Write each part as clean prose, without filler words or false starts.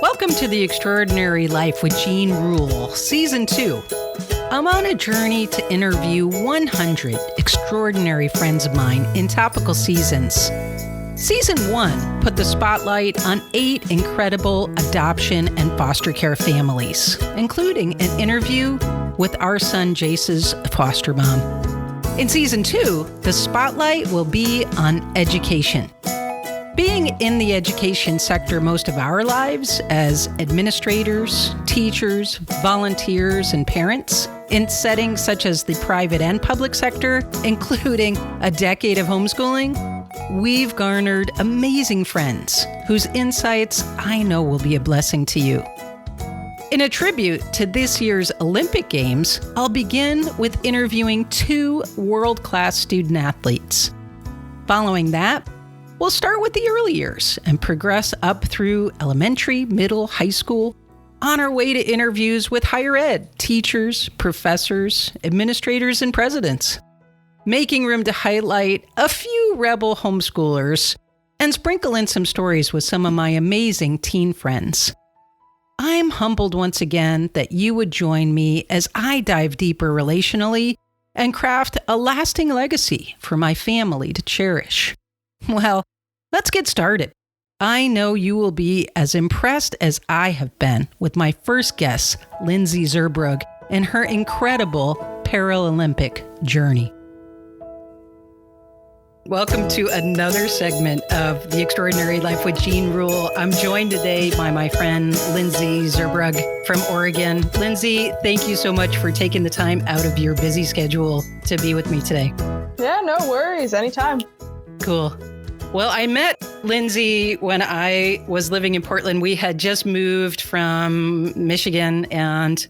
Welcome to The Extraordinary Life with Jean Rule, Season 2. I'm on a journey to interview 100 extraordinary friends of mine in topical seasons. Season 1 put the spotlight on 8 incredible adoption and foster care families, including an interview with our son Jace's foster mom. In Season 2, the spotlight will be on education. Being in the education sector most of our lives as administrators, teachers, volunteers, and parents, in settings such as the private and public sector, including a decade of homeschooling, we've garnered amazing friends whose insights I know will be a blessing to you. In a tribute to this year's Olympic Games, I'll begin with interviewing 2 world-class student athletes. Following that, we'll start with the early years and progress up through elementary, middle, high school, on our way to interviews with higher ed, teachers, professors, administrators, and presidents, making room to highlight a few rebel homeschoolers and sprinkle in some stories with some of my amazing teen friends. I'm humbled once again that you would join me as I dive deeper relationally and craft a lasting legacy for my family to cherish. Well, let's get started. I know you will be as impressed as I have been with my first guest, Lindsey Zurbrugg, and her incredible Paralympic journey. Welcome to another segment of The Extraordinary Life with Jean Rule. I'm joined today by my friend, Lindsey Zurbrugg from Oregon. Lindsey, thank you so much for taking the time out of your busy schedule to be with me today. Yeah, no worries. Anytime. Cool. Well, I met Lindsey when I was living in Portland. We had just moved from Michigan, and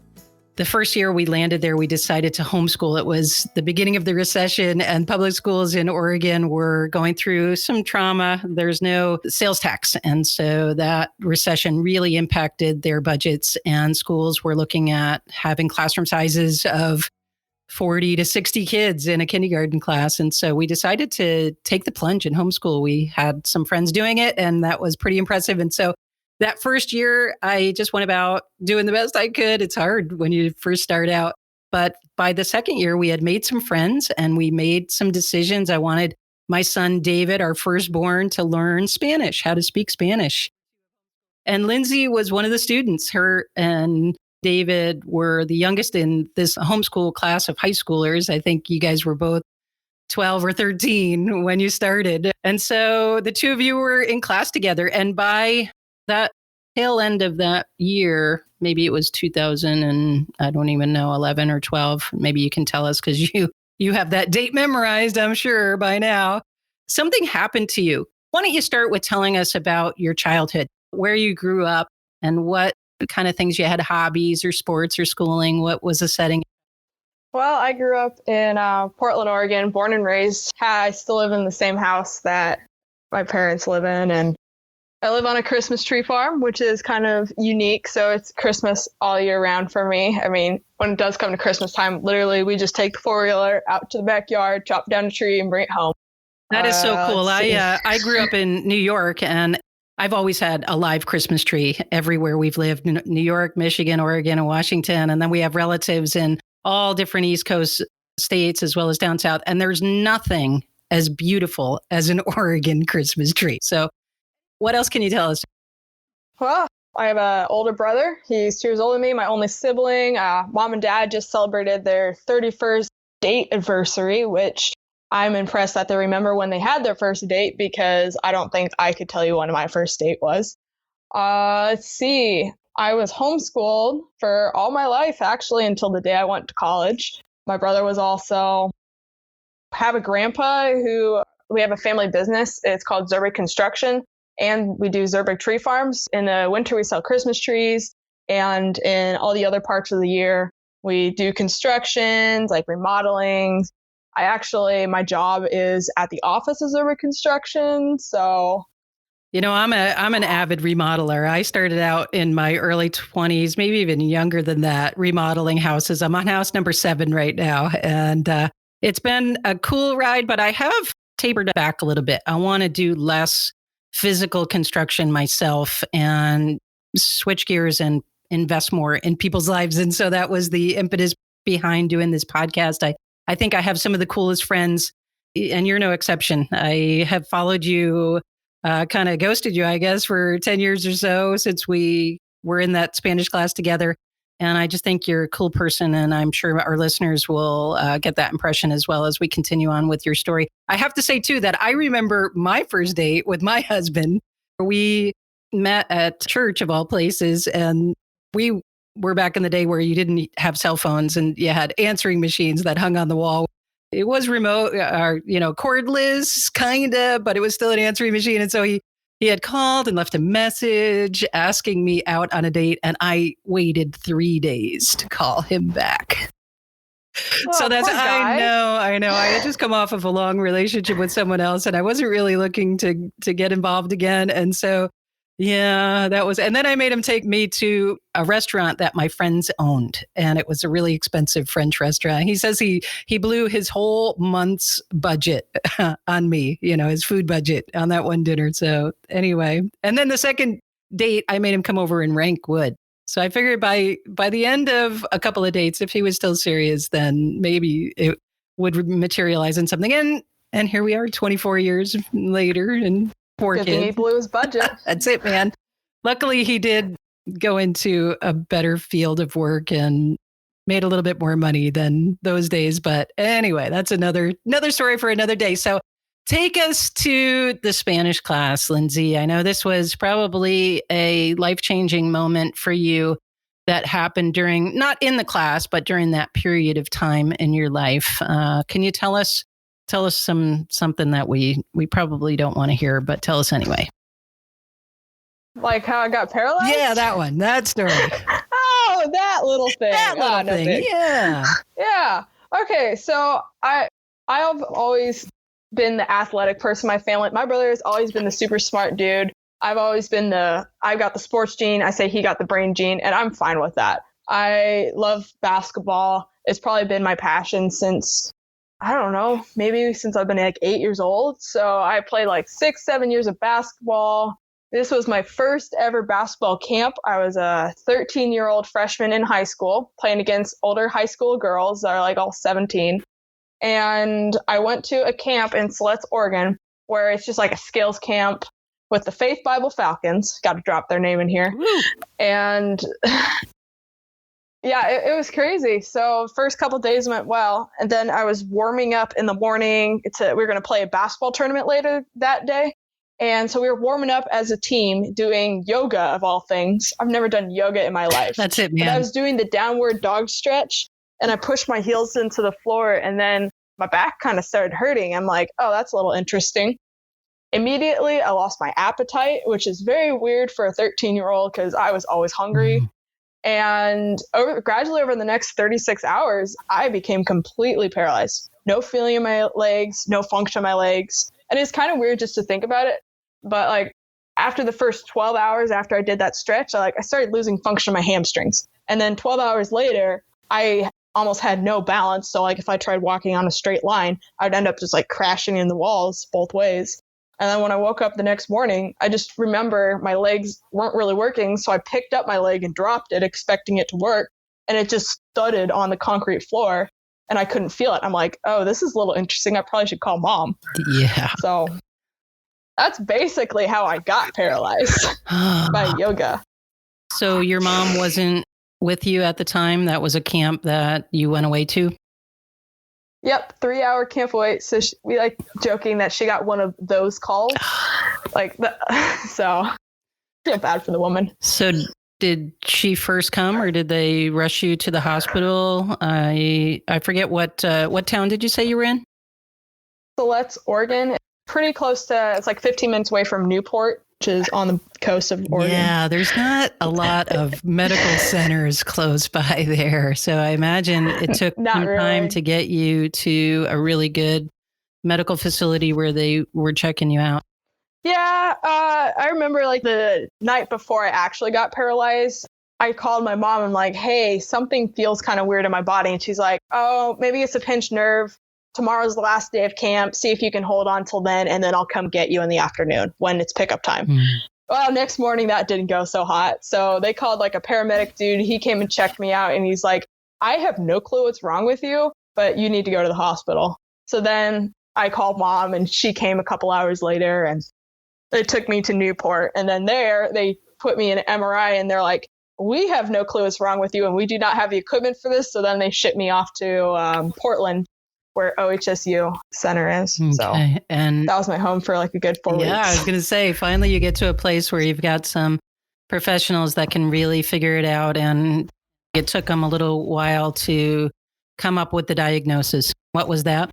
the first year we landed there, we decided to homeschool. It was the beginning of the recession, and public schools in Oregon were going through some trauma. There's no sales tax, and so that recession really impacted their budgets, and schools were looking at having classroom sizes of 40 to 60 kids in a kindergarten class. And so we decided to take the plunge and homeschool. We had some friends doing it, and that was pretty impressive. And so that first year, I just went about doing the best I could. It's hard when you first start out. But by the second year, we had made some friends and we made some decisions. I wanted my son, David, our firstborn, to learn Spanish, how to speak Spanish. And Lindsey was one of the students. Her and David were the youngest in this homeschool class of high schoolers. I think you guys were both 12 or 13 when you started. And so the two of you were in class together. And by that tail end of that year, maybe it was 2000 and I don't even know, 11 or 12. Maybe you can tell us because you have that date memorized, I'm sure, by now. Something happened to you. Why don't you start with telling us about your childhood, where you grew up, and what kind of things you had, hobbies or sports or schooling? What was the setting? Well, I grew up in Portland, Oregon, born and raised. I still live in the same house that my parents live in. And I live on a Christmas tree farm, which is kind of unique. So it's Christmas all year round for me. I mean, when it does come to Christmas time, literally, we just take the 4-wheeler out to the backyard, chop down a tree and bring it home. That is so cool. I grew up in New York, and I've always had a live Christmas tree everywhere we've lived, New York, Michigan, Oregon, and Washington. And then we have relatives in all different East Coast states as well as down south. And there's nothing as beautiful as an Oregon Christmas tree. So what else can you tell us? Well, I have an older brother. He's 2 years older than me, my only sibling. Mom and dad just celebrated their 31st date anniversary, which I'm impressed that they remember when they had their first date, because I don't think I could tell you when my first date was. Let's see. I was homeschooled for all my life, actually, until the day I went to college. My brother was also, have a grandpa who, we have a family business. It's called Zurbrugg Construction, and we do Zurbrugg tree farms. In the winter, we sell Christmas trees, and in all the other parts of the year, we do constructions, like remodeling. My job is at the office of Zurbrugg Construction. So I'm an avid remodeler. I started out in my early 20s, maybe even younger than that, remodeling houses. I'm on house number 7 right now, and it's been a cool ride, but I have tapered back a little bit. I want to do less physical construction myself and switch gears and invest more in people's lives. And so that was the impetus behind doing this podcast. I think I have some of the coolest friends, and you're no exception. I have followed you, kind of ghosted you, I guess, for 10 years or so since we were in that Spanish class together. And I just think you're a cool person. And I'm sure our listeners will get that impression as well as we continue on with your story. I have to say, too, that I remember my first date with my husband. We met at church, of all places. And we were back in the day where you didn't have cell phones and you had answering machines that hung on the wall. It was remote, cordless, kind of, but it was still an answering machine. And so he had called and left a message asking me out on a date, and I waited 3 days to call him back. Oh, So that's, poor guy. I know. I had just come off of a long relationship with someone else, and I wasn't really looking to get involved again. And so, yeah, that was, and then I made him take me to a restaurant that my friends owned, and it was a really expensive French restaurant. He says he blew his whole month's budget on me, his food budget on that one dinner. So anyway, and then the second date, I made him come over and rank wood. So I figured by the end of a couple of dates, if he was still serious, then maybe it would materialize in something. And here we are 24 years later, and 4 Good thing he kids. blew his budget. That's it, man. Luckily, he did go into a better field of work and made a little bit more money than those days. But anyway, that's another story for another day. So take us to the Spanish class, Lindsey. I know this was probably a life-changing moment for you that happened during, not in the class, but during that period of time in your life. Can you tell us something that we probably don't want to hear, but tell us anyway. Like how I got paralyzed? Yeah, that story. Oh, that little thing. That little no thing. big. Yeah. Yeah. Okay. So I've always been the athletic person in my family. My brother has always been the super smart dude. I've always been I've got the sports gene. I say he got the brain gene, and I'm fine with that. I love basketball. It's probably been my passion since, I don't know, maybe since I've been like 8 years old. So I played like 6-7 years of basketball. This was my first ever basketball camp. I was a 13-year-old freshman in high school playing against older high school girls that are like all 17. And I went to a camp in Siletz, Oregon, where it's just like a skills camp with the Faith Bible Falcons. Got to drop their name in here. And yeah, it was crazy. So first couple of days went well. And then I was warming up in the morning. We were going to play a basketball tournament later that day. And so we were warming up as a team doing yoga, of all things. I've never done yoga in my life. That's it, man. But I was doing the downward dog stretch, and I pushed my heels into the floor, and then my back kind of started hurting. I'm like, oh, that's a little interesting. Immediately, I lost my appetite, which is very weird for a 13-year-old because I was always hungry. And gradually over the next 36 hours, I became completely paralyzed. No feeling in my legs, no function in my legs. And it's kind of weird just to think about it. But like after the first 12 hours after I did that stretch, I started losing function in my hamstrings. And then 12 hours later, I almost had no balance. So like if I tried walking on a straight line, I'd end up just like crashing in the walls both ways. And then when I woke up the next morning, I just remember my legs weren't really working. So I picked up my leg and dropped it, expecting it to work. And it just thudded on the concrete floor and I couldn't feel it. I'm like, oh, this is a little interesting. I probably should call mom. Yeah. So that's basically how I got paralyzed by yoga. So your mom wasn't with you at the time? That was a camp that you went away to? Yep, 3-hour camp away. So we like joking that she got one of those calls. So I feel bad for the woman. So did she first come, or did they rush you to the hospital? I forget what town did you say you were in? Siletz, Oregon. Pretty close to, it's like 15 minutes away from Newport, which is on the coast of Oregon. Yeah, there's not a lot of medical centers close by there. So I imagine it took some time to get you to a really good medical facility where they were checking you out. Yeah, I remember like the night before I actually got paralyzed, I called my mom and like, hey, something feels kind of weird in my body. And she's like, oh, maybe it's a pinched nerve. Tomorrow's the last day of camp. See if you can hold on till then, and then I'll come get you in the afternoon when it's pickup time. Well, next morning that didn't go so hot. So they called like a paramedic dude. He came and checked me out, and he's like, I have no clue what's wrong with you, but you need to go to the hospital. So then I called mom, and she came a couple hours later, and they took me to Newport. And then there, they put me in an MRI, and they're like, we have no clue what's wrong with you, and we do not have the equipment for this. So then they shipped me off to Portland, where OHSU Center is. Okay. So and that was my home for like a good 4 weeks. Yeah, I was going to say, finally you get to a place where you've got some professionals that can really figure it out. And it took them a little while to come up with the diagnosis. What was that?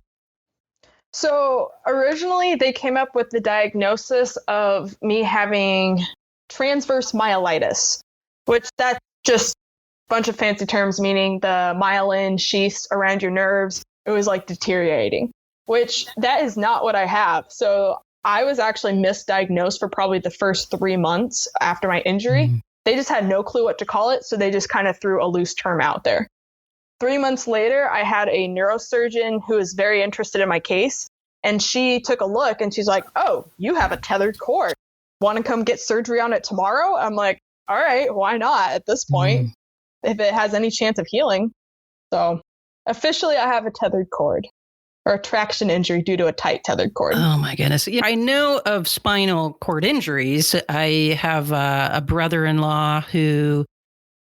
So originally they came up with the diagnosis of me having transverse myelitis, which that's just a bunch of fancy terms meaning the myelin sheaths around your nerves, it was like deteriorating, which that is not what I have. So I was actually misdiagnosed for probably the first 3 months after my injury. They just had no clue what to call it. So they just kind of threw a loose term out there. 3 months later, I had a neurosurgeon who was very interested in my case. And she took a look and she's like, oh, you have a tethered cord. Want to come get surgery on it tomorrow? I'm like, all right, why not at this point, if it has any chance of healing? So officially, I have a tethered cord or a traction injury due to a tight tethered cord. Oh, my goodness. Yeah, I know of spinal cord injuries. I have a brother-in-law who,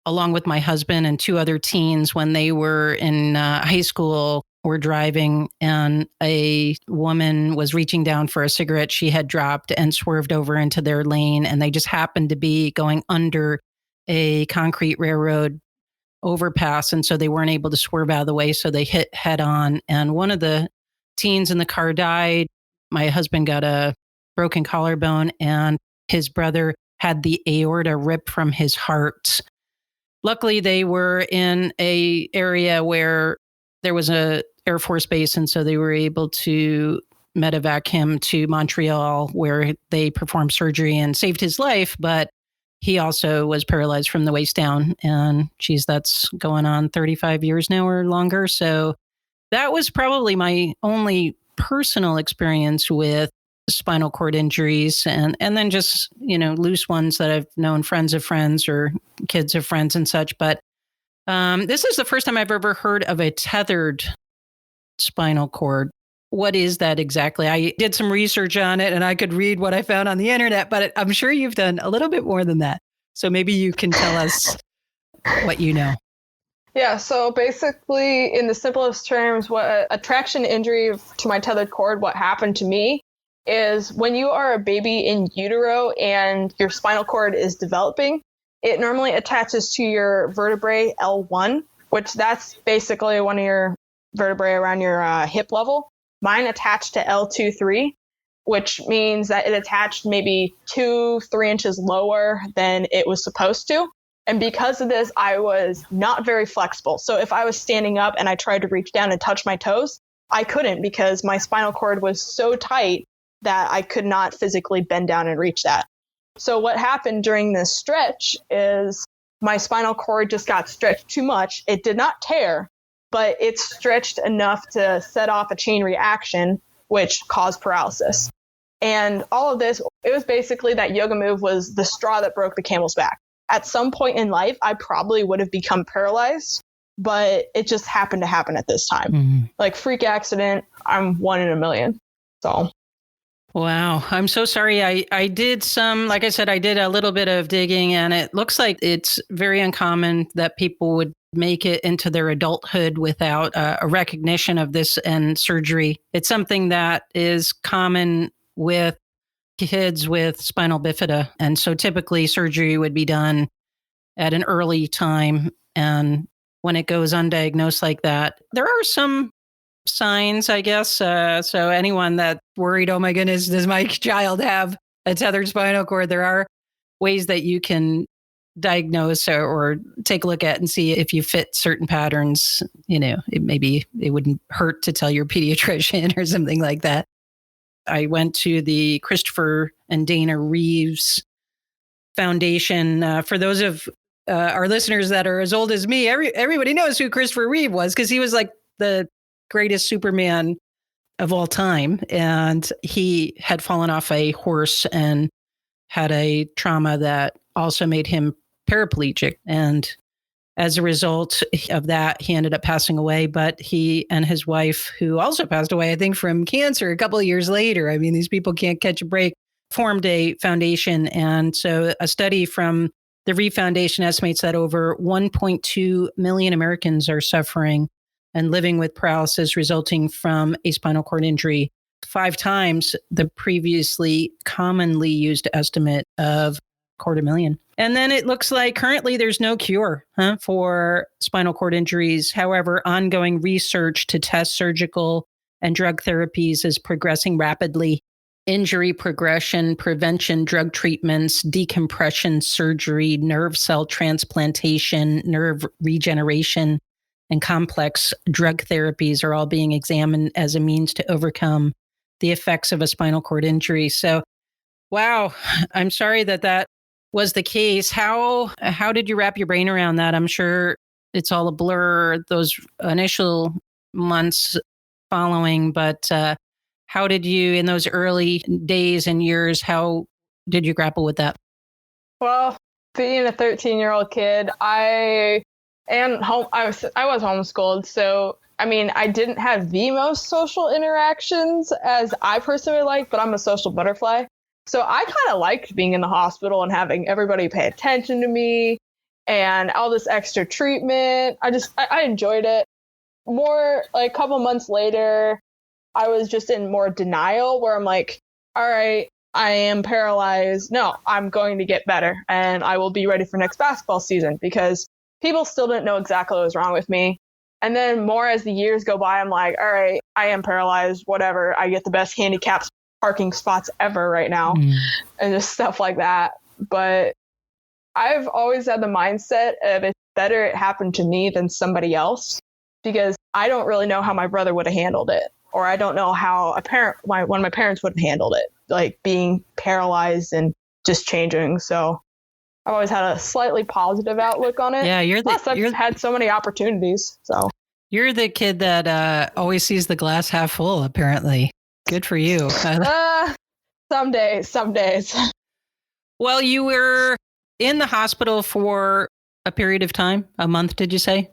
along with my husband and two other teens, when they were in high school, were driving and a woman was reaching down for a cigarette she had dropped and swerved over into their lane. And they just happened to be going under a concrete railroad overpass. And so they weren't able to swerve out of the way. So they hit head on. And one of the teens in the car died. My husband got a broken collarbone and his brother had the aorta ripped from his heart. Luckily, they were in a area where there was a Air Force base, and so they were able to medevac him to Montreal, where they performed surgery and saved his life. But he also was paralyzed from the waist down, and geez, that's going on 35 years now or longer. So that was probably my only personal experience with spinal cord injuries, and then just, loose ones that I've known friends of friends or kids of friends and such. But this is the first time I've ever heard of a tethered spinal cord. What is that exactly? I did some research on it and I could read what I found on the internet, but I'm sure you've done a little bit more than that. So maybe you can tell us what you know. Yeah, so basically, in the simplest terms, what a traction injury to my tethered cord, what happened to me is when you are a baby in utero and your spinal cord is developing, it normally attaches to your vertebrae L1, which that's basically one of your vertebrae around your hip level. Mine attached to L2-3, which means that it attached maybe 2-3 inches lower than it was supposed to. And because of this, I was not very flexible. So if I was standing up and I tried to reach down and touch my toes, I couldn't because my spinal cord was so tight that I could not physically bend down and reach that. So what happened during this stretch is my spinal cord just got stretched too much. It did not tear, but it stretched enough to set off a chain reaction, which caused paralysis. And all of this, it was basically that yoga move was the straw that broke the camel's back. At some point in life, I probably would have become paralyzed, but it just happened to happen at this time. Like freak accident, I'm 1 in a million. So. Wow. I'm so sorry. I did like I said, I did a little bit of digging and it looks like it's very uncommon that people would make it into their adulthood without a recognition of this and surgery. It's something that is common with kids with spinal bifida. And so typically surgery would be done at an early time. And when it goes undiagnosed like that, there are some signs, I guess. So anyone that's worried, oh my goodness, does my child have a tethered spinal cord? There are ways that you can diagnose or take a look at and see if you fit certain patterns. Maybe it wouldn't hurt to tell your pediatrician or something like that. I went to the Christopher and Dana Reeves Foundation. For those of our listeners that are as old as me, everybody knows who Christopher Reeve was because he was like the greatest Superman of all time. And he had fallen off a horse and had a trauma that also made him paraplegic. And as a result of that, he ended up passing away. But he and his wife, who also passed away, I think, from cancer a couple of years later, I mean, these people can't catch a break, formed a foundation. And so a study from the Reeve Foundation estimates that over 1.2 million Americans are suffering and living with paralysis resulting from a spinal cord injury, 5 times the previously commonly used estimate of 250,000. And then it looks like currently there's no cure for spinal cord injuries. However, ongoing research to test surgical and drug therapies is progressing rapidly. Injury progression, prevention, drug treatments, decompression surgery, nerve cell transplantation, nerve regeneration, and complex drug therapies are all being examined as a means to overcome the effects of a spinal cord injury. So, wow, I'm sorry that was the case. How did you wrap your brain around that? I'm sure it's all a blur, those initial months following, but how did you, in those early days and years, how did you grapple with that? Well, being a 13-year-old kid, I was homeschooled, so I mean, I didn't have the most social interactions as I personally like, but I'm a social butterfly. So I kind of liked being in the hospital and having everybody pay attention to me and all this extra treatment. I enjoyed it. More like a couple months later, I was just in more denial where I'm like, all right, I am paralyzed. No, I'm going to get better and I will be ready for next basketball season because people still didn't know exactly what was wrong with me. And then more as the years go by, I'm like, all right, I am paralyzed, whatever. I get the best handicapped parking spots ever right now and just stuff like that. But I've always had the mindset of it's better it happened to me than somebody else because I don't really know how my brother would have handled it. Or I don't know how one of my parents would have handled it, like being paralyzed and just changing. So I've always had a slightly positive outlook on it. Yeah, I've had so many opportunities. So you're the kid that always sees the glass half full, apparently. Good for you. Some days. Well, you were in the hospital for a period of time, a month, did you say?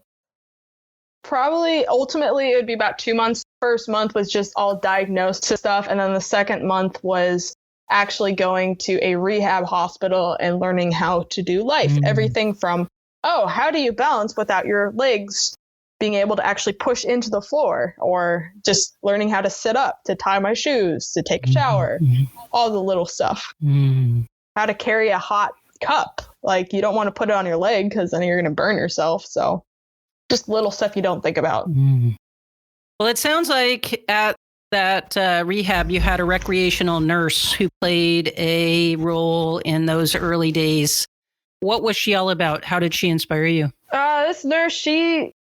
Probably, ultimately, it would be about 2 months. First month was just all diagnosed stuff. And then the second month was actually going to a rehab hospital and learning how to do life. Everything from, how do you balance without your legs being able to actually push into the floor, or just learning how to sit up, to tie my shoes, to take a shower, all the little stuff. How to carry a hot cup. Like, you don't want to put it on your leg because then you're going to burn yourself. So just little stuff you don't think about. Well, it sounds like at that rehab, you had a recreational nurse who played a role in those early days. What was she all about? How did she inspire you? This nurse, she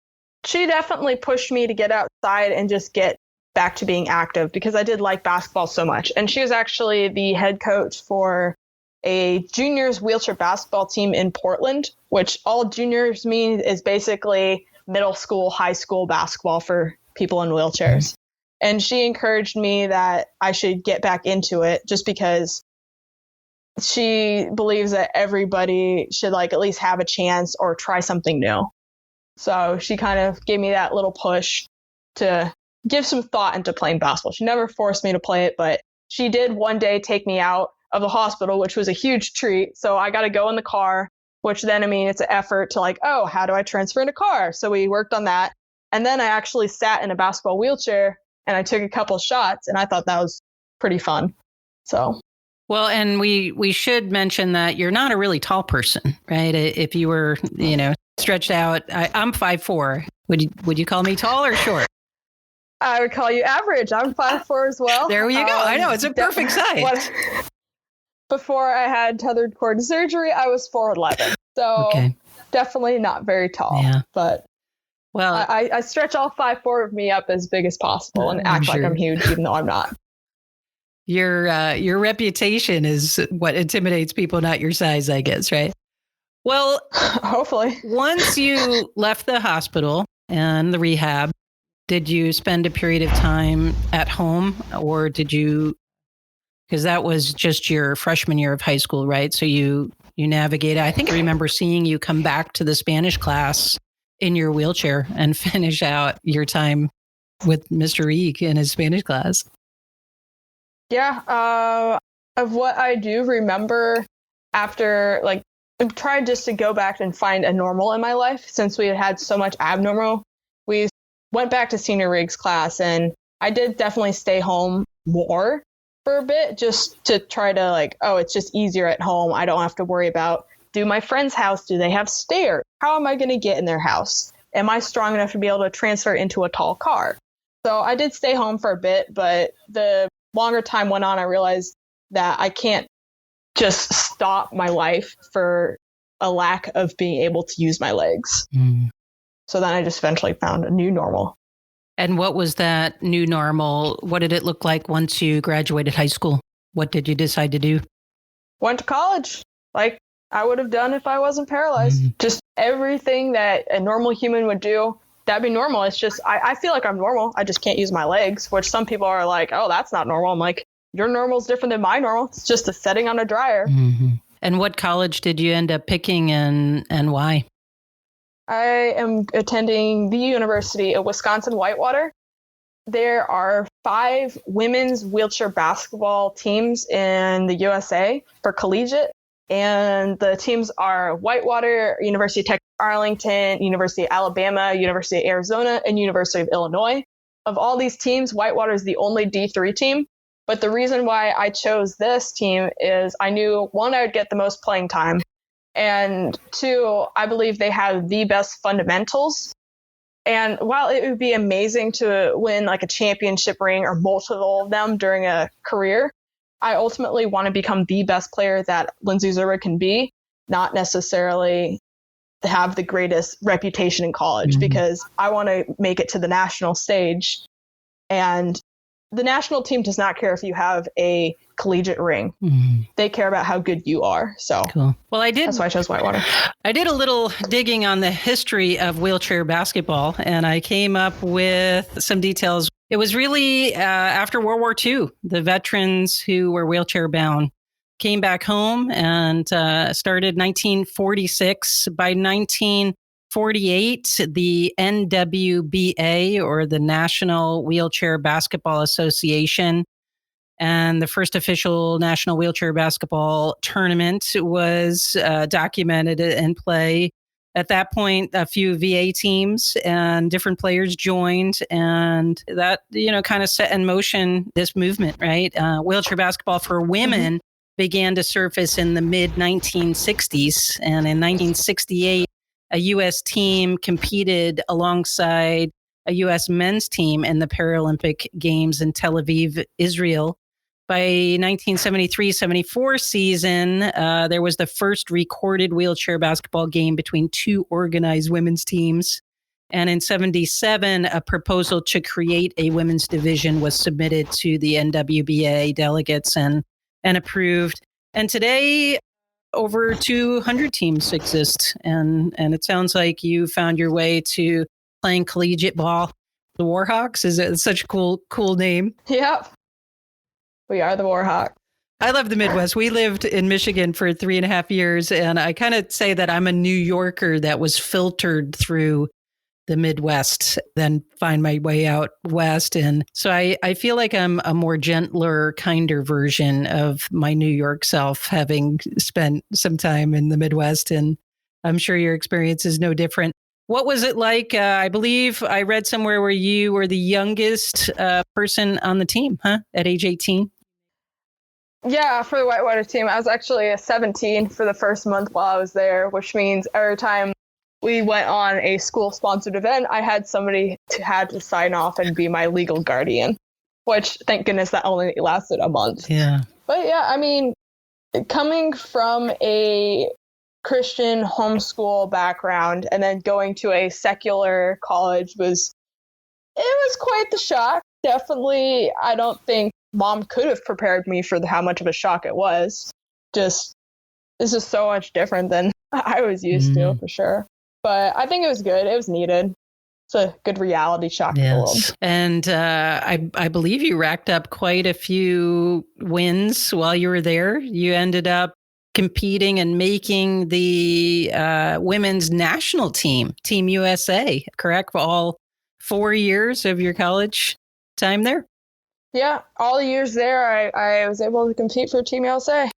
definitely pushed me to get outside and just get back to being active because I did like basketball so much. And she was actually the head coach for a juniors wheelchair basketball team in Portland, which all juniors mean is basically middle school, high school basketball for people in wheelchairs. And she encouraged me that I should get back into it just because she believes that everybody should like at least have a chance or try something new. So she kind of gave me that little push to give some thought into playing basketball. She never forced me to play it, but she did one day take me out of the hospital, which was a huge treat. So I got to go in the car, which then, I mean, it's an effort to like, how do I transfer in a car? So we worked on that. And then I actually sat in a basketball wheelchair and I took a couple shots and I thought that was pretty fun. So. Well, and we should mention that you're not a really tall person, right? If you were, stretched out, I'm 5'4". Would you call me tall or short? I would call you average. I'm 5'4" as well. There you go. I know, it's a perfect size. Before I had tethered cord surgery, I was 4'11". So definitely not very tall. Yeah. But well, I stretch all 5'4" of me up as big as possible and act like I'm huge, even though I'm not. Your reputation is what intimidates people, not your size, I guess, right? Well, hopefully. Once you left the hospital and the rehab, did you spend a period of time at home, or did you? Because that was just your freshman year of high school, right? So you navigated. I think I remember seeing you come back to the Spanish class in your wheelchair and finish out your time with Mr. Eek in his Spanish class. Yeah, of what I do remember after, like, I tried just to go back and find a normal in my life since we had so much abnormal. We went back to senior rigs class, and I did definitely stay home more for a bit just to try to, like, oh, it's just easier at home. I don't have to worry about, do my friend's house, do they have stairs? How am I going to get in their house? Am I strong enough to be able to transfer into a tall car? So I did stay home for a bit, but the longer time went on, I realized that I can't just stop my life for a lack of being able to use my legs. So then I just eventually found a new normal. And what was that new normal? What did it look like once you graduated high school? What did you decide to do? Went to college, like I would have done if I wasn't paralyzed. Just everything that a normal human would do, that'd be normal. It's just, I feel like I'm normal. I just can't use my legs, which some people are like, oh, that's not normal. I'm like, your normal's different than my normal. It's just a setting on a dryer. And what college did you end up picking and why? I am attending the University of Wisconsin-Whitewater. There are 5 women's wheelchair basketball teams in the USA for collegiate. And the teams are Whitewater, University of Texas Arlington, University of Alabama, University of Arizona, and University of Illinois. Of all these teams, Whitewater is the only D3 team. But the reason why I chose this team is I knew, 1, I would get the most playing time. And 2, I believe they have the best fundamentals. And while it would be amazing to win like a championship ring or multiple of them during a career, I ultimately want to become the best player that Lindsey Zurbrugg can be, not necessarily have the greatest reputation in college, because I want to make it to the national stage. And the national team does not care if you have a collegiate ring. They care about how good you are. So cool. Well, that's why I chose Whitewater. I did a little digging on the history of wheelchair basketball, and I came up with some details. It was really after World War II, the veterans who were wheelchair bound came back home and started 1946. By 1948, the NWBA, or the National Wheelchair Basketball Association, and the first official National Wheelchair Basketball Tournament was documented in play. At that point, a few VA teams and different players joined, and that, kind of set in motion this movement, right? Wheelchair basketball for women began to surface in the mid 1960s. And in 1968, a U.S. team competed alongside a U.S. men's team in the Paralympic Games in Tel Aviv, Israel. By 1973-74 season, there was the first recorded wheelchair basketball game between 2 organized women's teams. And in 77, a proposal to create a women's division was submitted to the NWBA delegates and approved. And today, over 200 teams exist. And it sounds like you found your way to playing collegiate ball. The Warhawks is such a cool name. Yep. We are the Warhawks. I love the Midwest. We lived in Michigan for 3.5 years, and I kind of say that I'm a New Yorker that was filtered through the Midwest, then find my way out west. And so I feel like I'm a more gentler, kinder version of my New York self, having spent some time in the Midwest. And I'm sure your experience is no different. What was it like? I believe I read somewhere where you were the youngest person on the team, at age 18? Yeah, for the Whitewater team, I was actually 17 for the first month while I was there, which means every time we went on a school-sponsored event, I had somebody had to sign off and be my legal guardian, which, thank goodness, that only lasted a month. Yeah. But yeah, I mean, coming from a Christian homeschool background and then going to a secular college was quite the shock. Definitely, I don't think mom could have prepared me for how much of a shock it was. It's just so much different than I was used to, for sure. But I think it was good. It was needed. It's a good reality shock to the world. And I believe you racked up quite a few wins while you were there. You ended up competing and making the women's national team, Team USA, correct? For all 4 years of your college time there? Yeah, all the years there, I was able to compete for Team USA.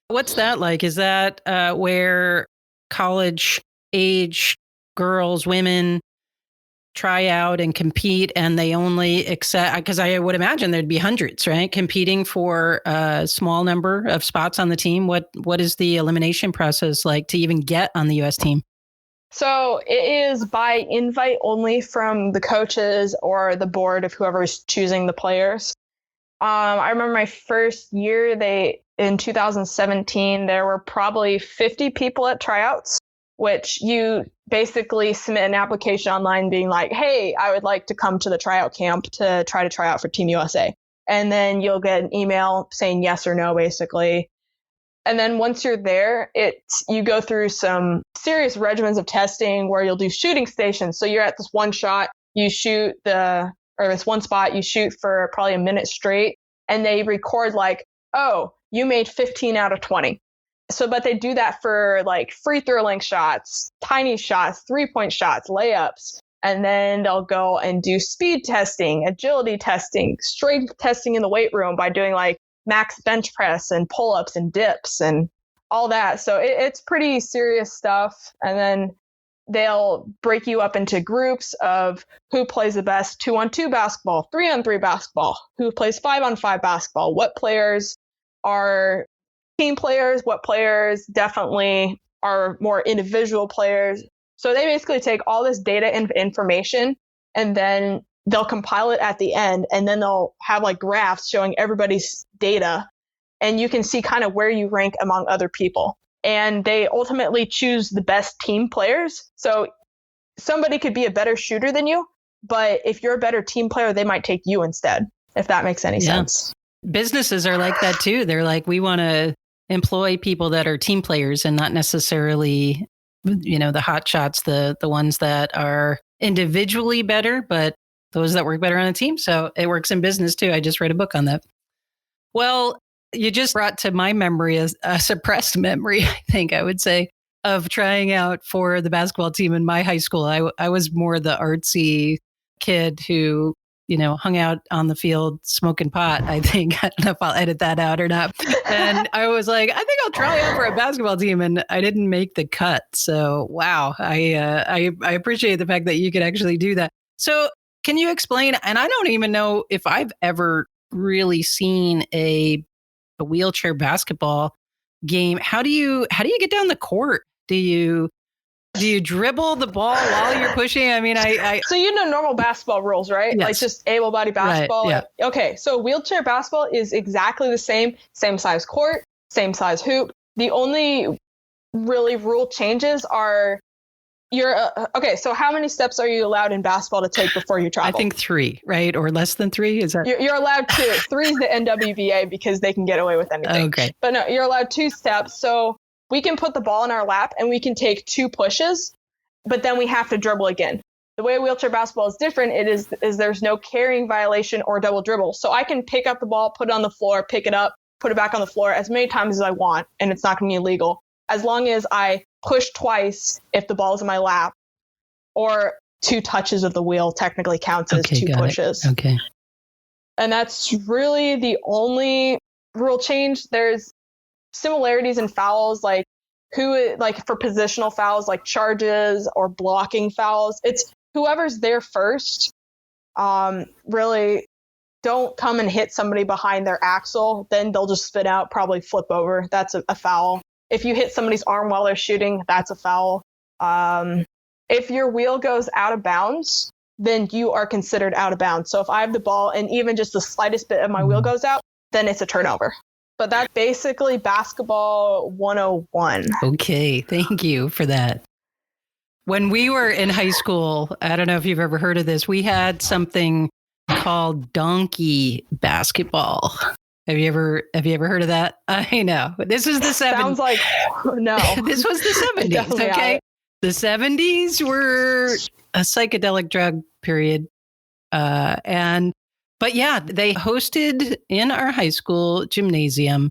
What's that like? Is that where college age girls, women try out and compete and they only accept, because I would imagine there'd be hundreds, right? Competing for a small number of spots on the team. What is the elimination process like to even get on the US team? So it is by invite only from the coaches or the board of whoever is choosing the players. I remember my first year, in 2017, there were probably 50 people at tryouts, which you basically submit an application online being like, hey, I would like to come to the tryout camp to try out for Team USA. And then you'll get an email saying yes or no, basically. And then once you're there, you go through some serious regimens of testing where you'll do shooting stations. So you're at this one shot, you shoot this one spot, you shoot for probably a minute straight, and they record like, oh, you made 15 out of 20. So, but they do that for like free throw length shots, tiny shots, 3-point shots, layups. And then they'll go and do speed testing, agility testing, strength testing in the weight room by doing like max bench press and pull-ups and dips and all that. So it's pretty serious stuff. And then they'll break you up into groups of who plays the best 2-on-2 basketball, 3-on-3 basketball, who plays 5-on-5 basketball, what players are team players, what players definitely are more individual players. So they basically take all this data and information, and then they'll compile it at the end, and then they'll have like graphs showing everybody's data, and you can see kind of where you rank among other people. And they ultimately choose the best team players. So somebody could be a better shooter than you, but if you're a better team player, they might take you instead, if that makes any sense. Businesses are like that too. They're like, we want to employ people that are team players and not necessarily, the hot shots, the ones that are individually better, but those that work better on a team. So it works in business too. I just read a book on that. Well, you just brought to my memory a suppressed memory, I think I would say, of trying out for the basketball team in my high school. I was more the artsy kid who, hung out on the field smoking pot. I think, I don't know if I'll edit that out or not. And I was like, I think I'll try out for a basketball team. And I didn't make the cut. So, wow. I appreciate the fact that you could actually do that. So can you explain? And I don't even know if I've ever really seen a wheelchair basketball game. How do you get down the court? Do you dribble the ball while you're pushing? I mean, So normal basketball rules, right? Yes. Like just able-bodied basketball. Right, yeah. Okay, so wheelchair basketball is exactly the same size court, same size hoop. The only really rule changes are okay, so how many steps are you allowed in basketball to take before you travel? I think 3, right? Or less than 3? Is that? You're allowed 2. 3 is the NWBA because they can get away with anything. Okay. But no, you're allowed 2 steps. So we can put the ball in our lap and we can take 2 pushes, but then we have to dribble again. The way wheelchair basketball is different, is there's no carrying violation or double dribble. So I can pick up the ball, put it on the floor, pick it up, put it back on the floor as many times as I want, and it's not going to be illegal. As long as I push twice if the ball's in my lap, or 2 touches of the wheel technically counts as 2 pushes. Okay. And that's really the only rule change. There's similarities in fouls, like for positional fouls, like charges or blocking fouls. It's whoever's there first. Really don't come and hit somebody behind their axle. Then they'll just spin out, probably flip over. That's a foul. If you hit somebody's arm while they're shooting, that's a foul. If your wheel goes out of bounds, then you are considered out of bounds. So if I have the ball and even just the slightest bit of my wheel goes out, then it's a turnover. But that's basically basketball 101. Okay, thank you for that. When we were in high school, I don't know if you've ever heard of this, we had something called donkey basketball. Have you ever heard of that? I know. This was the 70s. Sounds like no. This was the 70s, okay? The 70s were a psychedelic drug period. But yeah, they hosted in our high school gymnasium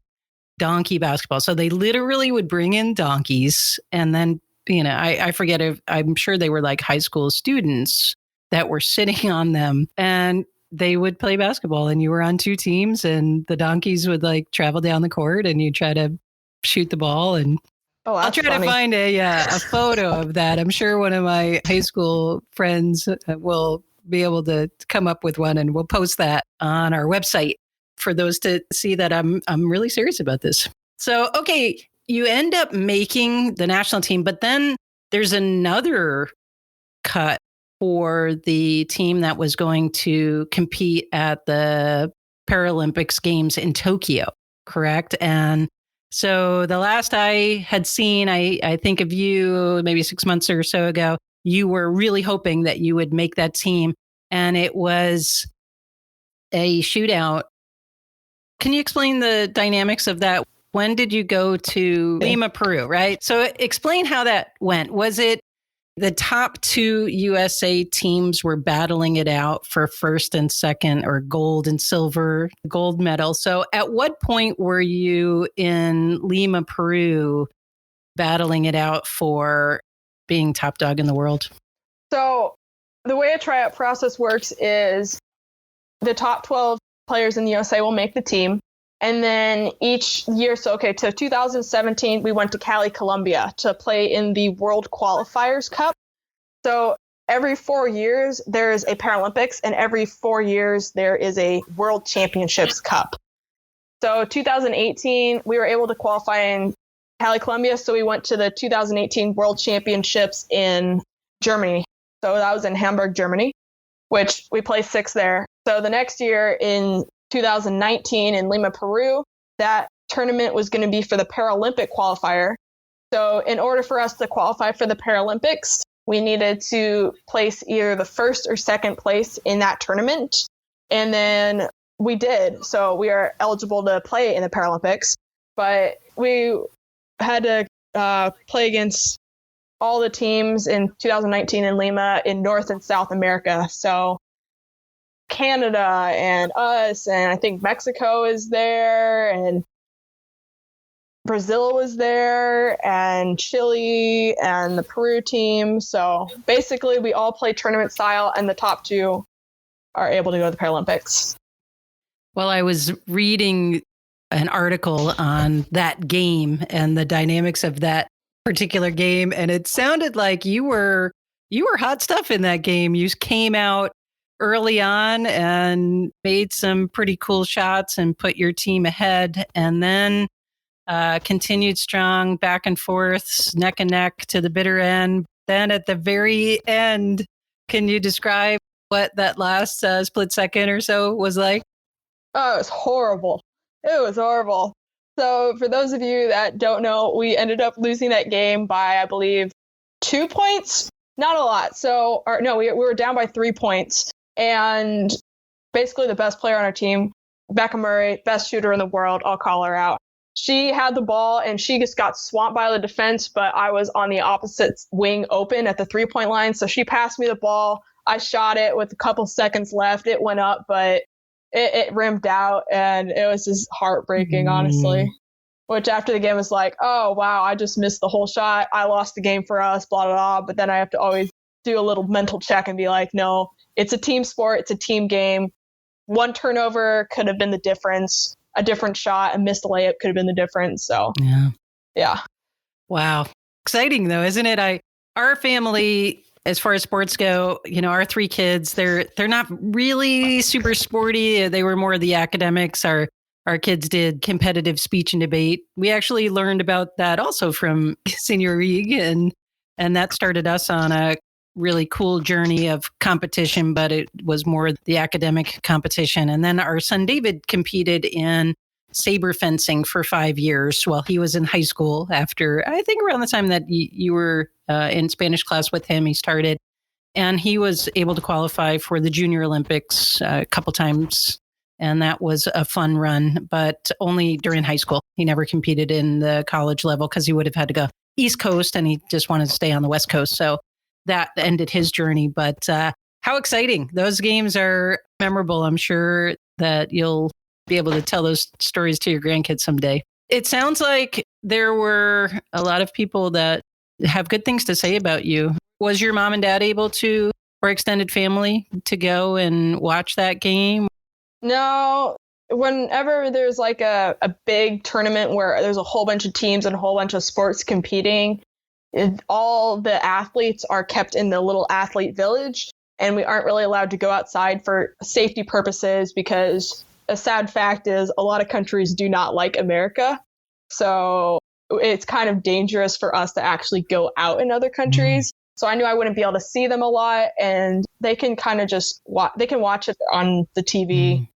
donkey basketball. So they literally would bring in donkeys, and then, I forget if, I'm sure they were like high school students that were sitting on them, and they would play basketball, and you were on two teams, and the donkeys would like travel down the court, and you try to shoot the ball. And I'll try to find a photo of that. I'm sure one of my high school friends will be able to come up with one, and we'll post that on our website for those to see that I'm really serious about this. So, okay, you end up making the national team, but then there's another cut for the team that was going to compete at the Paralympics Games in Tokyo, correct? And so the last I had seen, I think of you maybe 6 months or so ago, you were really hoping that you would make that team. And it was a shootout. Can you explain the dynamics of that? When did you go to Lima, Peru, right? So explain how that went. Was it the top two USA teams were battling it out for first and second, or gold and silver, gold medal? So at what point were you in Lima, Peru, battling it out for being top dog in the world? So the way a tryout process works is the top 12 players in the USA will make the team. And then each year, so 2017, we went to Cali, Colombia to play in the World Qualifiers Cup. So every 4 years, there's a Paralympics, and every 4 years, there is a World Championships Cup. So 2018, we were able to qualify in Cali, Colombia. So we went to the 2018 World Championships in Germany. So that was in Hamburg, Germany, which we placed 6th there. So the next year in 2019 in Lima, Peru, that tournament was going to be for the Paralympic qualifier. So in order for us to qualify for the Paralympics, we needed to place either the first or second place in that tournament. And then we did. So we are eligible to play in the Paralympics. But we had to play against all the teams in 2019 in Lima in North and South America. So Canada and us, and I think Mexico is there, and Brazil was there, and Chile, and the Peru team. So basically, we all play tournament style, and the top two are able to go to the Paralympics. Well, I was reading an article on that game and the dynamics of that particular game, and it sounded like you were hot stuff in that game. You came out early on and made some pretty cool shots and put your team ahead, and then continued strong back and forth, neck and neck to the bitter end. Then at the very end, can you describe what that last split second or so was like? Oh, it was horrible. It was horrible. So for those of you that don't know, we ended up losing that game by, I believe, 2 points. Not a lot. So, we were down by 3 points. And basically the best player on our team, Becca Murray, best shooter in the world, I'll call her out. She had the ball and she just got swamped by the defense, but I was on the opposite wing open at the 3-point line. So she passed me the ball. I shot it with a couple seconds left. It went up, but it rimmed out, and it was just heartbreaking, honestly. Which after the game was like, oh, wow, I just missed the whole shot. I lost the game for us, blah, blah, blah. But then I have to always do a little mental check and be like, no, it's a team sport. It's a team game. One turnover could have been the difference. A different shot, a missed layup could have been the difference. So, yeah. Wow. Exciting, though, isn't it? Our family, as far as sports go, our 3 kids, they're not really super sporty. They were more of the academics. Our kids did competitive speech and debate. We actually learned about that also from Senior League, and that started us on a really cool journey of competition, but it was more the academic competition. And then our son David competed in saber fencing for 5 years while he was in high school. After, I think around the time that you were in Spanish class with him, he started. And he was able to qualify for the Junior Olympics a couple times. And that was a fun run, but only during high school. He never competed in the college level because he would have had to go East Coast and he just wanted to stay on the West Coast. So that ended his journey. But how exciting. Those games are memorable. I'm sure that you'll be able to tell those stories to your grandkids someday. It sounds like there were a lot of people that have good things to say about you. Was your mom and dad able to, or extended family, to go and watch that game? No, whenever there's like a big tournament where there's a whole bunch of teams and a whole bunch of sports competing, all the athletes are kept in the little athlete village, and we aren't really allowed to go outside for safety purposes because a sad fact is a lot of countries do not like America. So it's kind of dangerous for us to actually go out in other countries. So I knew I wouldn't be able to see them a lot, and they can kind of just they can watch it on the TV.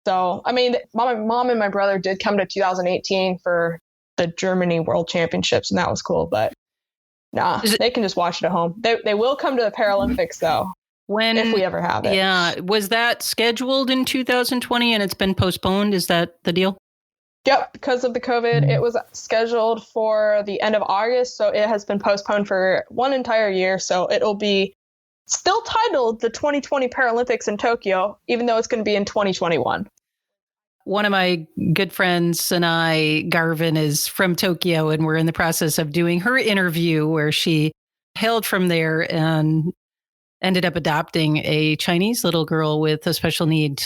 So, I mean, my mom and my brother did come to 2018 for the Germany World Championships, and that was cool. But they can just watch it at home. They will come to the Paralympics, though, if we ever have it. Yeah. Was that scheduled in 2020 and it's been postponed? Is that the deal? Yep, because of the COVID, it was scheduled for the end of August, so it has been postponed for one entire year. So it'll be still titled the 2020 Paralympics in Tokyo, even though it's going to be in 2021. One of my good friends and I, Garvin, is from Tokyo, and we're in the process of doing her interview where she hailed from there and ended up adopting a Chinese little girl with a special need.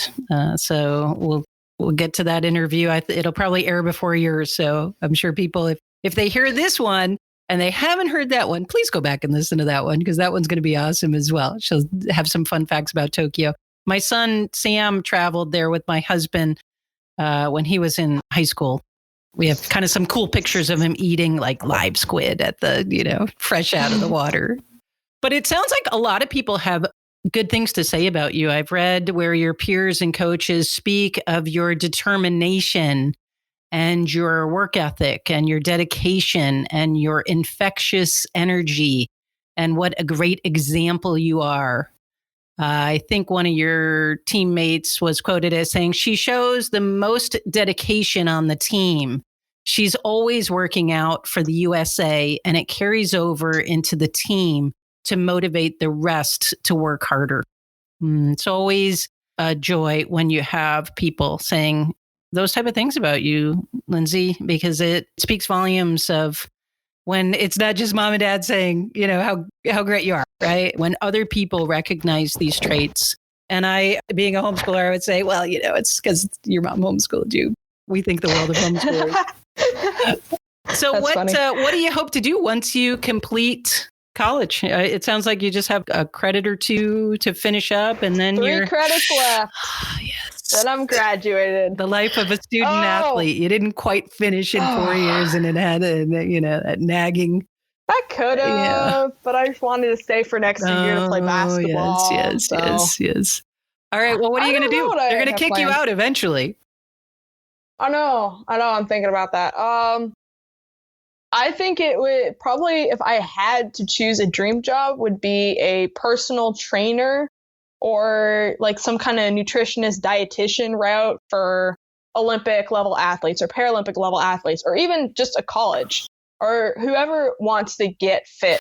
So we'll get to that interview. It'll probably air before yours. So I'm sure people, if they hear this one and they haven't heard that one, please go back and listen to that one because that one's going to be awesome as well. She'll have some fun facts about Tokyo. My son, Sam, traveled there with my husband when he was in high school. We have kind of some cool pictures of him eating like live squid at the, fresh out of the water. But it sounds like a lot of people have good things to say about you. I've read where your peers and coaches speak of your determination and your work ethic and your dedication and your infectious energy and what a great example you are. I think one of your teammates was quoted as saying, she shows the most dedication on the team. She's always working out for the USA, and it carries over into the team to motivate the rest to work harder. It's always a joy when you have people saying those type of things about you, Lindsey, because it speaks volumes of when it's not just mom and dad saying, how great you are, right? When other people recognize these traits. And I, being a homeschooler, I would say, well, it's because your mom homeschooled you. We think the world of homeschoolers. So what do you hope to do once you complete college? It sounds like you just have a credit or two to finish up, and then 3 credits left. Yes. Then I'm graduated. The life of a student athlete. You didn't quite finish in 4 years, and it had that nagging. I could have, but I just wanted to stay for next year to play basketball. Yes. All right. Well, what are you going to do? They're going to kick you out eventually. I know. I'm thinking about that. I think it would probably, if I had to choose a dream job, would be a personal trainer or like some kind of nutritionist dietitian route for Olympic level athletes or Paralympic level athletes, or even just a college or whoever wants to get fit.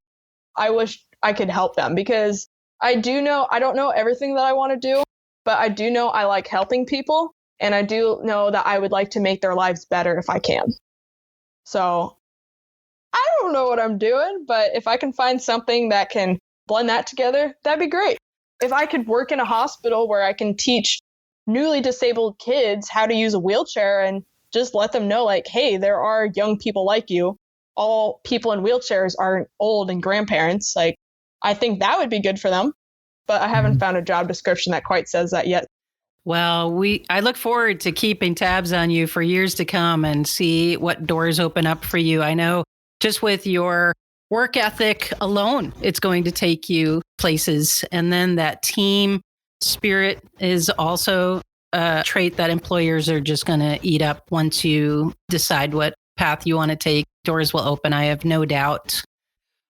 I wish I could help them because I don't know everything that I want to do, but I do know I like helping people, and I do know that I would like to make their lives better if I can. So I don't know what I'm doing, but if I can find something that can blend that together, that'd be great. If I could work in a hospital where I can teach newly disabled kids how to use a wheelchair and just let them know, like, hey, there are young people like you. All people in wheelchairs aren't old and grandparents. Like, I think that would be good for them. But I haven't found a job description that quite says that yet. Well, I look forward to keeping tabs on you for years to come and see what doors open up for you. I know just with your work ethic alone, it's going to take you places. And then that team spirit is also a trait that employers are just going to eat up once you decide what path you want to take. Doors will open, I have no doubt.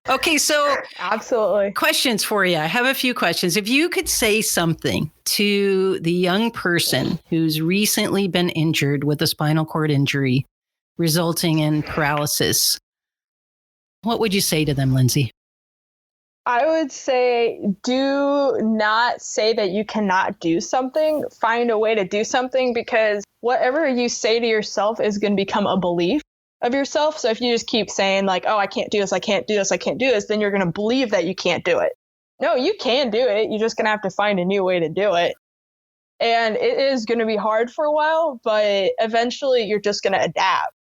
Okay, so Absolutely. questions for you. I have a few questions. If you could say something to the young person who's recently been injured with a spinal cord injury resulting in paralysis, what would you say to them, Lindsey? I would say do not say that you cannot do something. Find a way to do something, because whatever you say to yourself is going to become a belief of yourself. So if you just keep saying, like, oh, I can't do this, I can't do this, I can't do this, then you're going to believe that you can't do it. No, you can do it. You're just going to have to find a new way to do it. And it is going to be hard for a while, but eventually you're just going to adapt.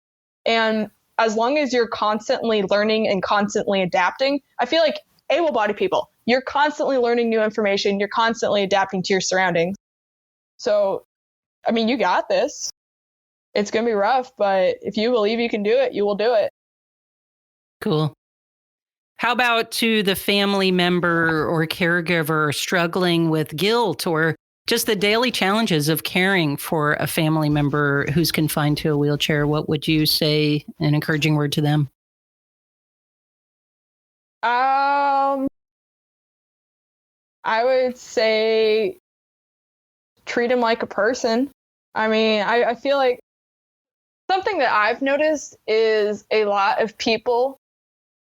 And as long as you're constantly learning and constantly adapting, I feel like able-bodied people, you're constantly learning new information. You're constantly adapting to your surroundings. So, I mean, you got this. It's going to be rough, but if you believe you can do it, you will do it. Cool. How about to the family member or caregiver struggling with guilt or just the daily challenges of caring for a family member who's confined to a wheelchair? What would you say an encouraging word to them? I would say treat him like a person. I mean, I feel like something that I've noticed is a lot of people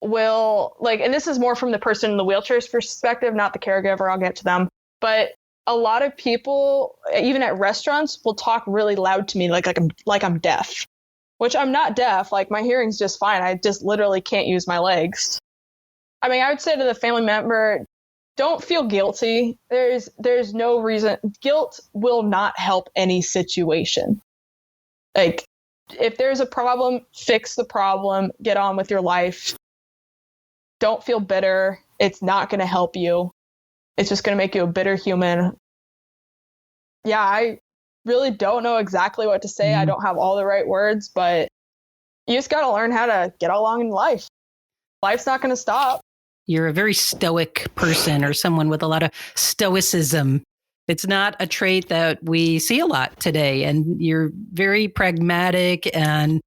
will, like, and this is more from the person in the wheelchair's perspective, not the caregiver, I'll get to them, but a lot of people, even at restaurants, will talk really loud to me like I'm deaf, which I'm not deaf. Like, my hearing's just fine. I just literally can't use my legs. I mean, I would say to the family member, don't feel guilty. There's no reason. Guilt will not help any situation. Like, if there's a problem, fix the problem, get on with your life. Don't feel bitter. It's not going to help you. It's just going to make you a bitter human. Yeah, I really don't know exactly what to say. I don't have all the right words, but you just got to learn how to get along in life. Life's not going to stop. You're a very stoic person or someone with a lot of stoicism. It's not a trait that we see a lot today. And you're very pragmatic and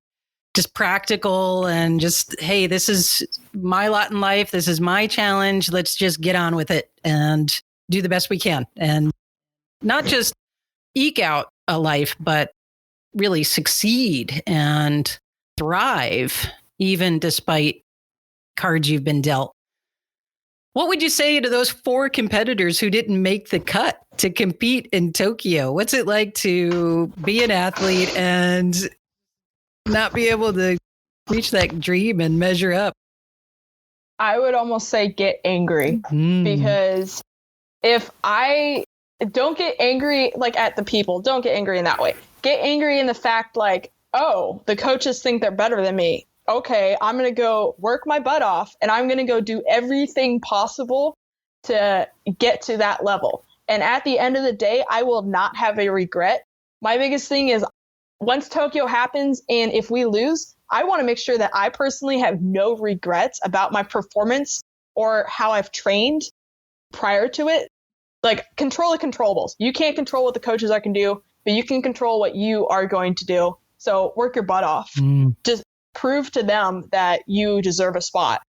just practical and just, hey, this is my lot in life. This is my challenge. Let's just get on with it and do the best we can. And not just eke out a life, but really succeed and thrive, even despite cards you've been dealt. What would you say to those 4 competitors who didn't make the cut to compete in Tokyo? What's it like to be an athlete and not be able to reach that dream and measure up? I would almost say get angry, because if I don't get angry like at the people, don't get angry in that way. Get angry in the fact, like, oh, the coaches think they're better than me. Okay, I'm going to go work my butt off and I'm going to go do everything possible to get to that level. And at the end of the day, I will not have a regret. My biggest thing is, once Tokyo happens and if we lose, I want to make sure that I personally have no regrets about my performance or how I've trained prior to it. Like, control the controllables. You can't control what the coaches are can do, but you can control what you are going to do. So work your butt off. Just prove to them that you deserve a spot.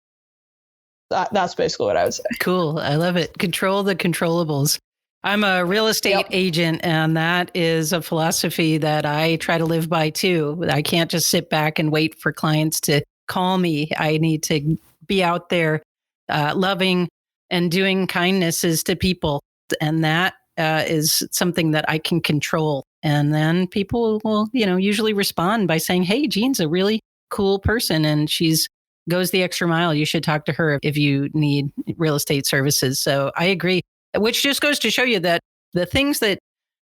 That's basically what I would say. Cool. I love it. Control the controllables. I'm a real estate agent, and that is a philosophy that I try to live by too. I can't just sit back and wait for clients to call me. I need to be out there loving and doing kindnesses to people. And that is something that I can control. And then people will, usually respond by saying, hey, Jean's a really cool person and she's goes the extra mile. You should talk to her if you need real estate services. So I agree, which just goes to show you that the things that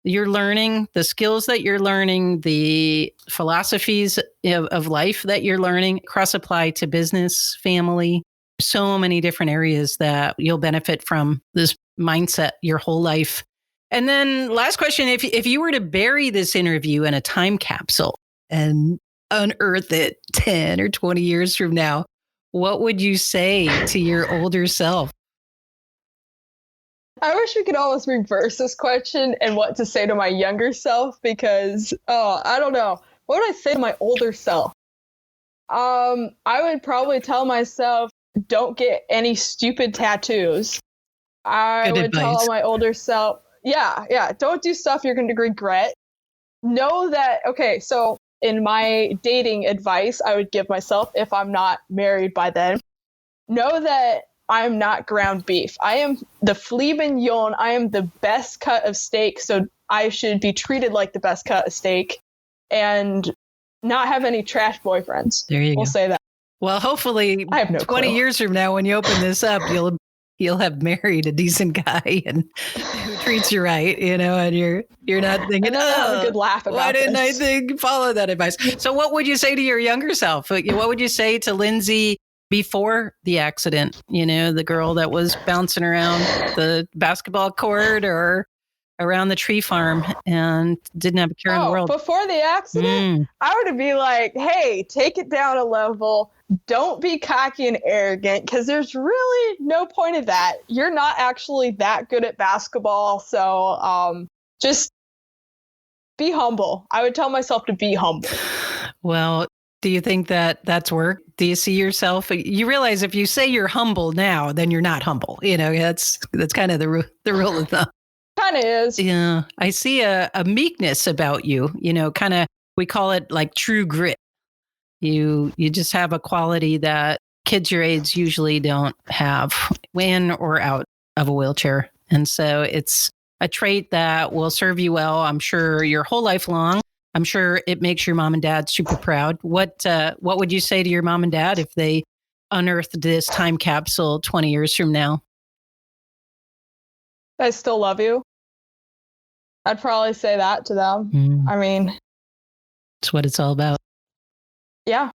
you're learning, the skills that you're learning, the philosophies of life that you're learning cross apply to business, family, so many different areas that you'll benefit from this mindset your whole life. And then last question, if you were to bury this interview in a time capsule and unearth it 10 or 20 years from now, what would you say to your older self? I wish we could almost reverse this question and what to say to my younger self, because, I don't know. What would I say to my older self? I would probably tell myself, don't get any stupid tattoos. I Good would tell advice. my older self, yeah, don't do stuff you're going to regret. Know that, okay, so in my dating advice, I would give myself, if I'm not married by then, know that I'm not ground beef. I am the filet mignon. I am the best cut of steak. So I should be treated like the best cut of steak and not have any trash boyfriends. There you We'll go. say that. Well, hopefully I have no 20 clue. years from now, when you open this up, you'll have married a decent guy and who treats you right, and you're not thinking, And then I'll have a good laugh about why didn't I this. follow that advice? So what would you say to your younger self? What would you say to Lindsey before the accident? The girl that was bouncing around the basketball court or around the tree farm and didn't have a care in the world. Before the accident, I would be like, hey, take it down a level. Don't be cocky and arrogant, because there's really no point of that. You're not actually that good at basketball. So just be humble. I would tell myself to be humble. Well, do you think that that's work? Do you see yourself? You realize if you say you're humble now, then you're not humble. That's kind of the rule of thumb. Kind of is. Yeah. I see a meekness about you, kind of, we call it like true grit. You just have a quality that kids your age usually don't have, in or out of a wheelchair. And so it's a trait that will serve you well, I'm sure, your whole life long. I'm sure it makes your mom and dad super proud. What would you say to your mom and dad if they unearthed this time capsule 20 years from now? I still love you. I'd probably say that to them. I mean, it's what it's all about. Yeah.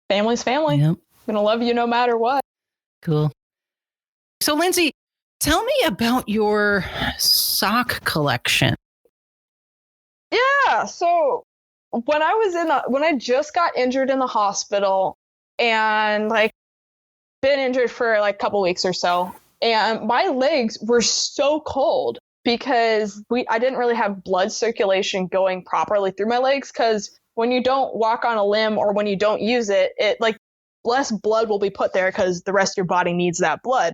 Family's family. Yep. I'm going to love you no matter what. Cool. So, Lindsey, tell me about your sock collection. Yeah. So when I just got injured in the hospital and been injured for a couple weeks or so, and my legs were so cold because I didn't really have blood circulation going properly through my legs, because when you don't walk on a limb or when you don't use it, less blood will be put there because the rest of your body needs that blood.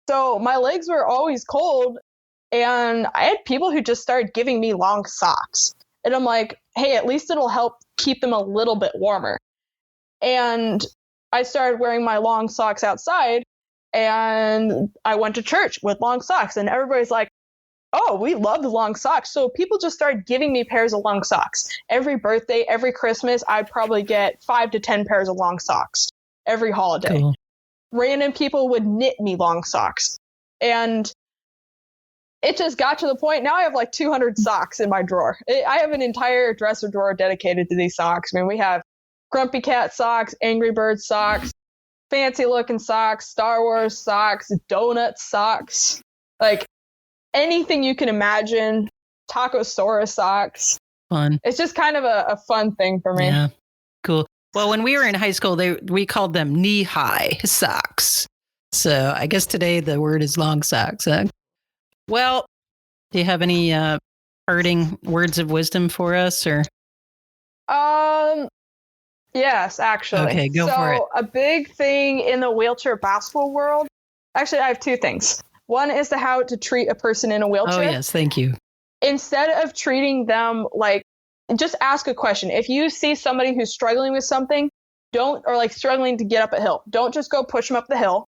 So my legs were always cold, and I had people who just started giving me long socks. And I'm like, hey, at least it'll help keep them a little bit warmer. And I started wearing my long socks outside, and I went to church with long socks, and everybody's like, oh, we love the long socks. So people just started giving me pairs of long socks. Every birthday, every Christmas, I'd probably get 5 to 10 pairs of long socks every holiday. Cool. Random people would knit me long socks. And it just got to the point, now I have 200 socks in my drawer. I have an entire dresser drawer dedicated to these socks. I mean, we have Grumpy Cat socks, Angry Bird socks, fancy looking socks, Star Wars socks, donut socks, anything you can imagine, Tacosaurus socks. Fun. It's just kind of a fun thing for me. Yeah, cool. Well, when we were in high school, we called them knee-high socks. So I guess today the word is long socks. Huh? Well, do you have any parting words of wisdom for us, or? Yes, actually. Okay, go for it. So a big thing in the wheelchair basketball world, actually, I have two things. One is how to treat a person in a wheelchair. Oh, yes. Thank you. Instead of treating them just ask a question. If you see somebody who's struggling with something, struggling to get up a hill, don't just go push them up the hill.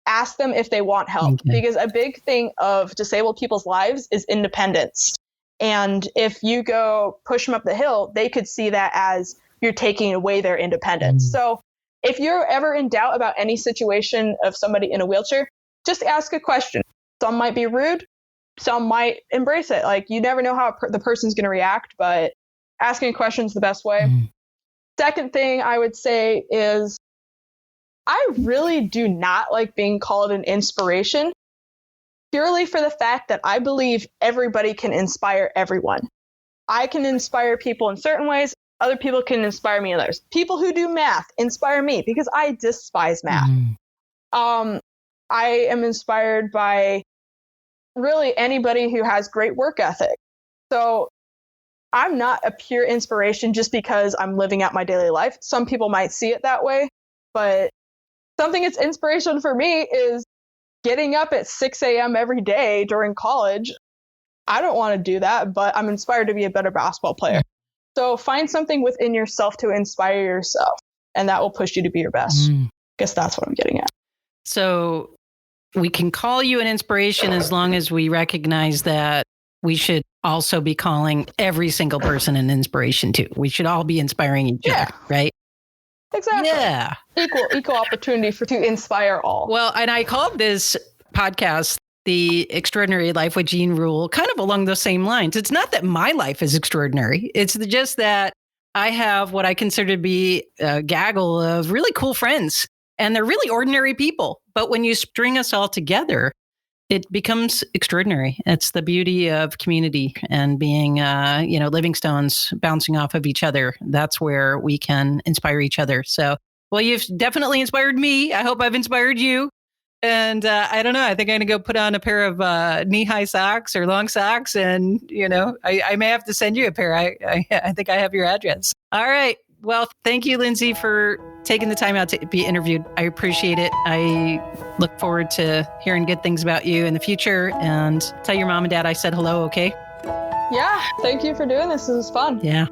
Ask them if they want help. Okay. Because a big thing of disabled people's lives is independence. And if you go push them up the hill, they could see that as you're taking away their independence. So if you're ever in doubt about any situation of somebody in a wheelchair, just ask a question. Some might be rude. Some might embrace it. You never know how the person's going to react, but asking a question is the best way. Second thing I would say is I really do not like being called an inspiration, purely for the fact that I believe everybody can inspire everyone. I can inspire people in certain ways. Other people can inspire me in others. People who do math inspire me because I despise math. I am inspired by really anybody who has great work ethic. So I'm not a pure inspiration just because I'm living out my daily life. Some people might see it that way, but something that's inspiration for me is getting up at 6 a.m. every day during college. I don't want to do that, but I'm inspired to be a better basketball player. So find something within yourself to inspire yourself, and that will push you to be your best. I guess that's what I'm getting at. So we can call you an inspiration as long as we recognize that we should also be calling every single person an inspiration too. We should all be inspiring each other, right? Exactly. Yeah. Equal opportunity to inspire all. Well, and I called this podcast The Extraordinary Life with Jean Rule, kind of along those same lines. It's not that my life is extraordinary. It's just that I have what I consider to be a gaggle of really cool friends, and they're really ordinary people. But when you string us all together, it becomes extraordinary. It's the beauty of community and being, living stones bouncing off of each other. That's where we can inspire each other. So, well, you've definitely inspired me. I hope I've inspired you. And I don't know. I think I'm going to go put on a pair of knee-high socks or long socks. And, I may have to send you a pair. I think I have your address. All right. Well, thank you, Lindsey, for taking the time out to be interviewed. I appreciate it. I look forward to hearing good things about you in the future. And tell your mom and dad I said hello, okay? Yeah. Thank you for doing this. This was fun. Yeah.